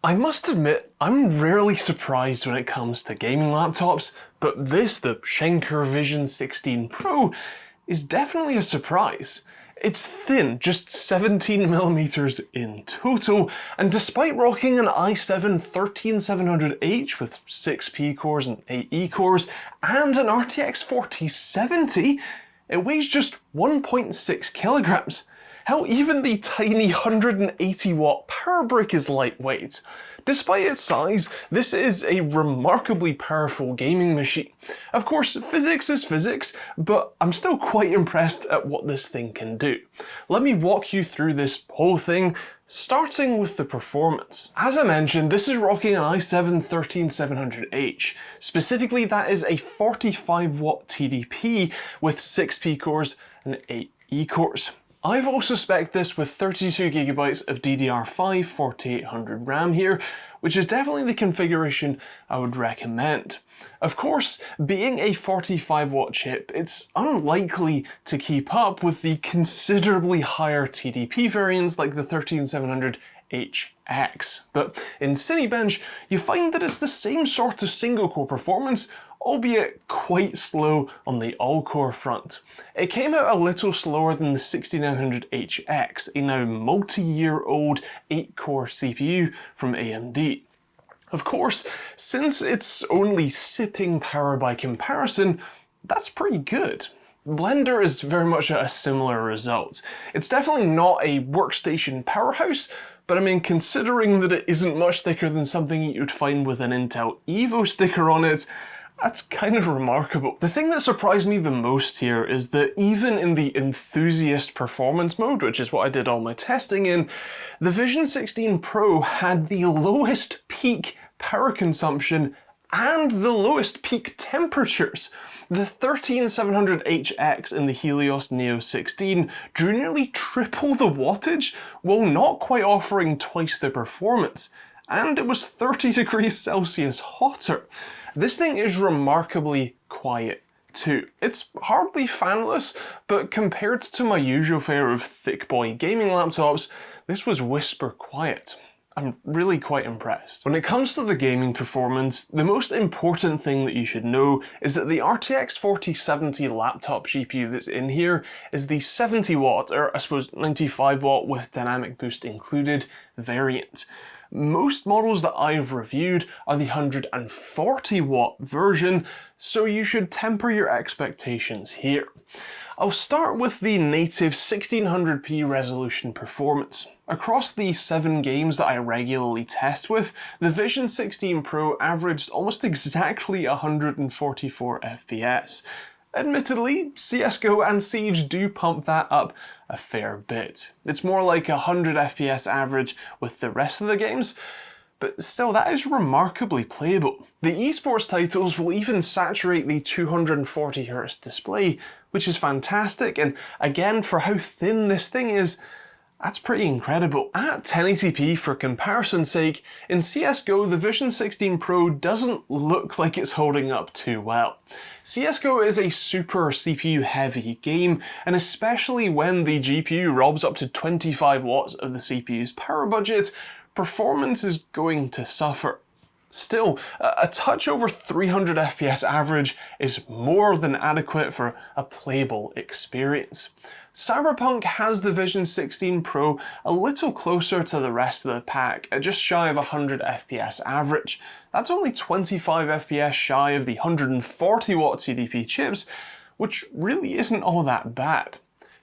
I must admit, I'm rarely surprised when it comes to gaming laptops, but this, the Schenker Vision 16 Pro, is definitely a surprise. It's thin, just 17mm in total, and despite rocking an i7-13700H with 6P cores and 8E cores, and an RTX 4070, it weighs just 1.6 kilograms. Hell, even the tiny 180-watt power brick is lightweight. Despite its size, this is a remarkably powerful gaming machine. Of course, physics is physics, but I'm still quite impressed at what this thing can do. Let me walk you through this whole thing, starting with the performance. As I mentioned, this is rocking an i7-13700H. Specifically, that is a 45-watt TDP with 6P cores and 8E cores. I've also spec'd this with 32GB of DDR5 4800 RAM here, which is definitely the configuration I would recommend. Of course, being a 45-watt chip, it's unlikely to keep up with the considerably higher TDP variants like the 13700HX, but in Cinebench, you find that it's the same sort of single-core performance, albeit quite slow on the all-core front. It came out a little slower than the 6900HX, a now multi-year-old 8-core CPU from AMD. Of course, since it's only sipping power by comparison, that's pretty good. Blender is very much a similar result. It's definitely not a workstation powerhouse, but I mean, considering that it isn't much thicker than something you'd find with an Intel Evo sticker on it, that's kind of remarkable. The thing that surprised me the most here is that even in the enthusiast performance mode, which is what I did all my testing in, the Vision 16 Pro had the lowest peak power consumption and the lowest peak temperatures. The 13700HX in the Helios Neo 16 drew nearly triple the wattage, while not quite offering twice the performance. And it was 30 degrees Celsius hotter. This thing is remarkably quiet too. It's hardly fanless, but compared to my usual fare of thick boy gaming laptops, this was whisper quiet. I'm really quite impressed. When it comes to the gaming performance, the most important thing that you should know is that the RTX 4070 laptop GPU that's in here is the 70-watt, or I suppose 95-watt with dynamic boost included variant. Most models that I've reviewed are the 140-watt version, so you should temper your expectations here. I'll start with the native 1600p resolution performance. Across the 7 games that I regularly test with, the Vision 16 Pro averaged almost exactly 144 FPS. Admittedly, CSGO and Siege do pump that up a fair bit. It's more like 100 FPS average with the rest of the games, but still that is remarkably playable. The esports titles will even saturate the 240Hz display, which is fantastic, and again, for how thin this thing is, that's pretty incredible. At 1080p, for comparison's sake, in CSGO the Vision 16 Pro doesn't look like it's holding up too well. CSGO is a super CPU heavy game, and especially when the GPU robs up to 25 watts of the CPU's power budget, performance is going to suffer. Still, a touch over 300 FPS average is more than adequate for a playable experience. Cyberpunk has the Vision 16 Pro a little closer to the rest of the pack, at just shy of 100 FPS average. That's only 25 FPS shy of the 140-watt TDP chips, which really isn't all that bad.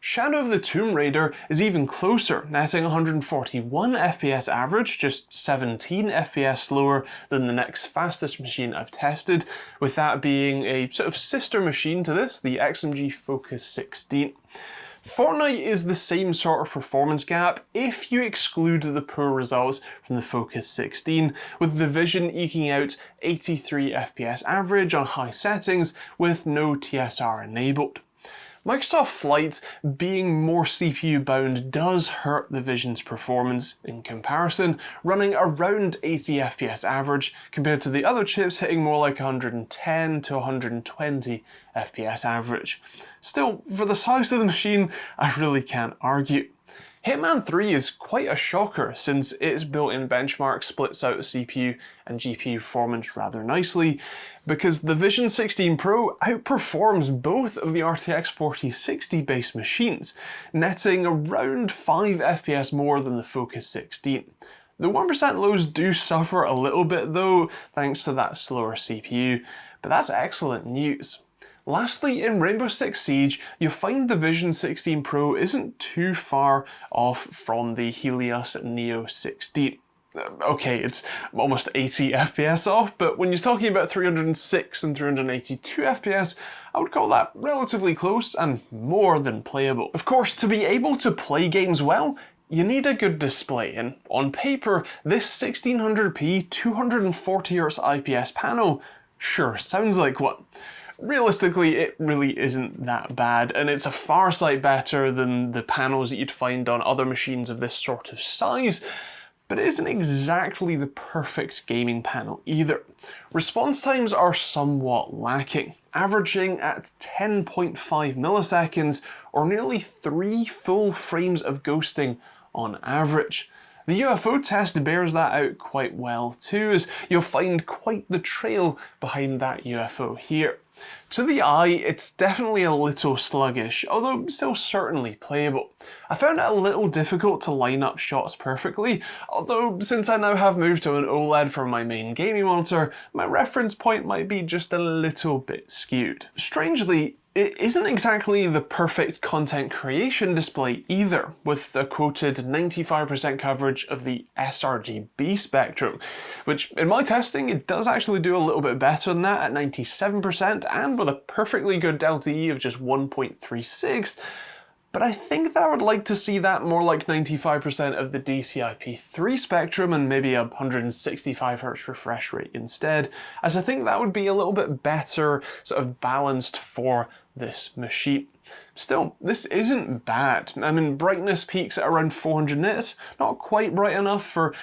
Shadow of the Tomb Raider is even closer, netting 141 FPS average, just 17 FPS slower than the next fastest machine I've tested, with that being a sort of sister machine to this, the XMG Focus 16. FORTNITE is the same sort of performance gap if you exclude the poor results from the Focus 16, with the Vision eking out 83 FPS average on high settings with no TSR enabled. Microsoft Flight being more CPU bound does hurt the Vision's performance in comparison, running around 80 FPS average compared to the other chips hitting more like 110 to 120 FPS average. Still, for the size of the machine, I really can't argue. HITMAN 3 is quite a shocker since its built-in benchmark splits out CPU and GPU performance rather nicely, because the Vision 16 Pro outperforms both of the RTX 4060 based machines, netting around 5 FPS more than the Focus 16. The 1% lows do suffer a little bit though, thanks to that slower CPU, but that's excellent news. Lastly, in Rainbow Six Siege, you'll find the Vision 16 Pro isn't too far off from the Helios Neo 16. Okay, it's almost 80 FPS off, but when you're talking about 306 and 382 FPS, I would call that relatively close and more than playable. Of course, to be able to play games well, you need a good display, and on paper, this 1600p 240Hz IPS panel sure sounds like one. Realistically, it really isn't that bad, and it's a far sight better than the panels that you'd find on other machines of this sort of size, but it isn't exactly the perfect gaming panel either. Response times are somewhat lacking, averaging at 10.5 milliseconds or nearly 3 full frames of ghosting on average. The UFO test bears that out quite well too, as you'll find quite the trail behind that UFO here. To the eye, it's definitely a little sluggish, although still certainly playable. I found it a little difficult to line up shots perfectly, although since I now have moved to an OLED for my main gaming monitor, my reference point might be just a little bit skewed. Strangely, it isn't exactly the perfect content creation display either, with a quoted 95% coverage of the sRGB spectrum, which in my testing it does actually do a little bit better than that at 97% and with a perfectly good delta E of just 1.36, but I think that I would like to see that more like 95% of the DCI-P3 spectrum and maybe a 165Hz refresh rate instead, as I think that would be a little bit better sort of balanced for this machine. Still, this isn't bad. I mean, brightness peaks at around 400 nits, not quite bright enough for,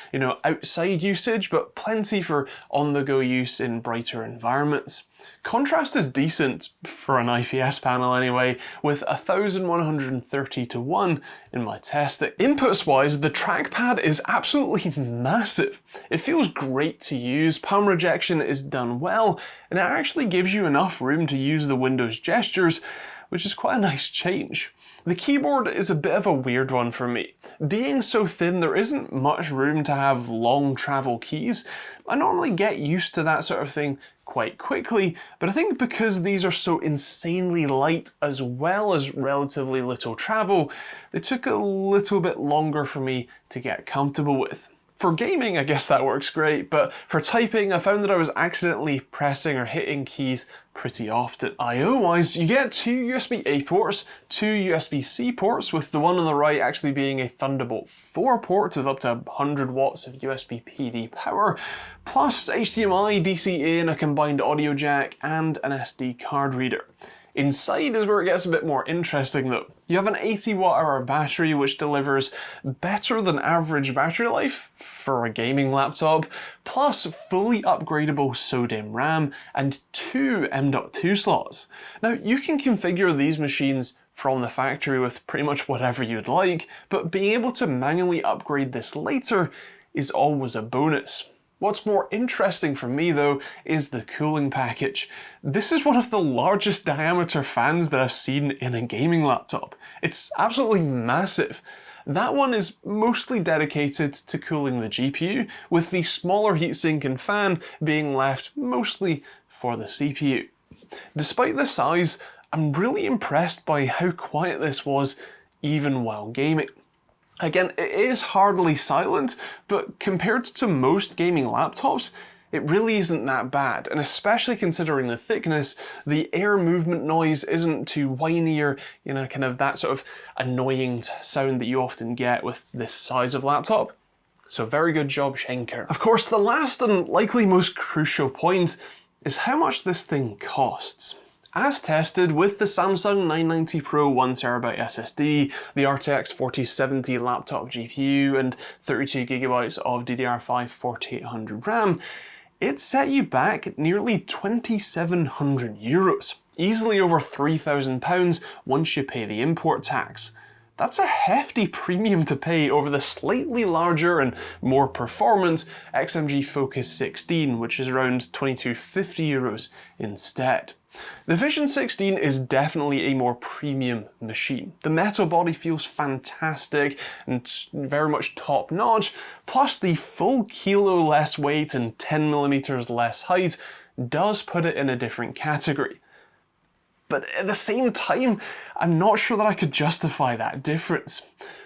outside usage, but plenty for on-the-go use in brighter environments. Contrast is decent, for an IPS panel anyway, with 1130 to 1 in my testing. Inputs wise, the trackpad is absolutely massive. It feels great to use, palm rejection is done well, and it actually gives you enough room to use the Windows gestures, which is quite a nice change. The keyboard is a bit of a weird one for me. Being so thin, there isn't much room to have long travel keys. I normally get used to that sort of thing quite quickly, but I think because these are so insanely light as well as relatively little travel, they took a little bit longer for me to get comfortable with. For gaming, I guess that works great, but for typing, I found that I was accidentally pressing or hitting keys pretty often. I/O-wise, you get 2 USB-A ports, 2 USB-C ports, with the one on the right actually being a Thunderbolt 4 port with up to 100 watts of USB PD power, plus HDMI, DC-in, a combined audio jack, and an SD card reader. Inside is where it gets a bit more interesting though. You have an 80 watt-hour battery which delivers better than average battery life for a gaming laptop, plus fully upgradable SODIMM RAM and 2 M.2 slots. Now you can configure these machines from the factory with pretty much whatever you'd like, but being able to manually upgrade this later is always a bonus. What's more interesting for me though is the cooling package. This is one of the largest diameter fans that I've seen in a gaming laptop. It's absolutely massive. That one is mostly dedicated to cooling the GPU, with the smaller heatsink and fan being left mostly for the CPU. Despite the size, I'm really impressed by how quiet this was even while gaming. Again, it is hardly silent, but compared to most gaming laptops, it really isn't that bad, and especially considering the thickness, the air movement noise isn't too whiny or, kind of that sort of annoying sound that you often get with this size of laptop. So very good job, Schenker. Of course, the last and likely most crucial point is how much this thing costs. As tested with the Samsung 990 Pro 1TB SSD, the RTX 4070 laptop GPU, and 32GB of DDR5 4800 RAM, it set you back nearly €2,700, easily over £3,000 once you pay the import tax. that's a hefty premium to pay over the slightly larger and more performant XMG Focus 16, which is around 2250 euros instead. The Vision 16 is definitely a more premium machine. The metal body feels fantastic and very much top notch, plus the full kilo less weight and 10mm less height does put it in a different category. But at the same time, I'm not sure that I could justify that difference.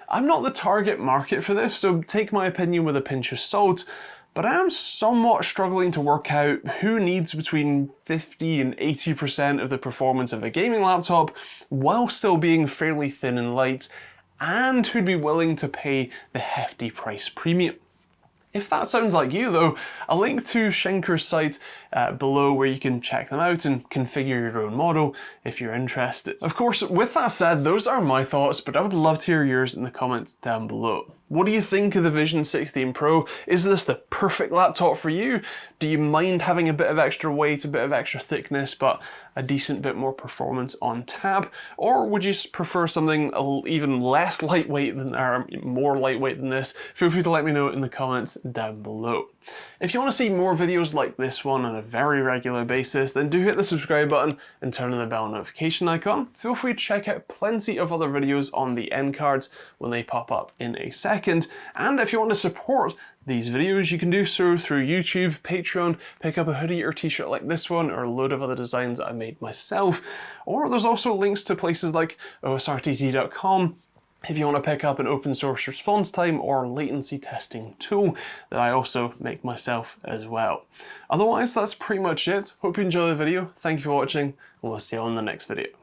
I'm not the target market for this, so take my opinion with a pinch of salt, but I am somewhat struggling to work out who needs between 50 and 80% of the performance of a gaming laptop while still being fairly thin and light, and who'd be willing to pay the hefty price premium. If that sounds like you though, I'll link to Schenker's site below where you can check them out and configure your own model if you're interested. Of course, with that said, those are my thoughts, but I would love to hear yours in the comments down below. What do you think of the Vision 16 Pro? Is this the perfect laptop for you? Do you mind having a bit of extra weight, a bit of extra thickness, but a decent bit more performance on tap? Or would you prefer something even less lightweight than, or more lightweight than this? Feel free to let me know in the comments down below. If you want to see more videos like this one on a very regular basis, then do hit the subscribe button and turn on the bell notification icon. Feel free to check out plenty of other videos on the end cards when they pop up in a second. And if you want to support these videos, you can do so through YouTube, Patreon, pick up a hoodie or t-shirt like this one, or a load of other designs that I made myself. Or there's also links to places like osrtt.com if you want to pick up an open source response time or latency testing tool that I also make myself as well. Otherwise, that's pretty much it. Hope you enjoy the video. Thank you for watching, and we'll see you on the next video.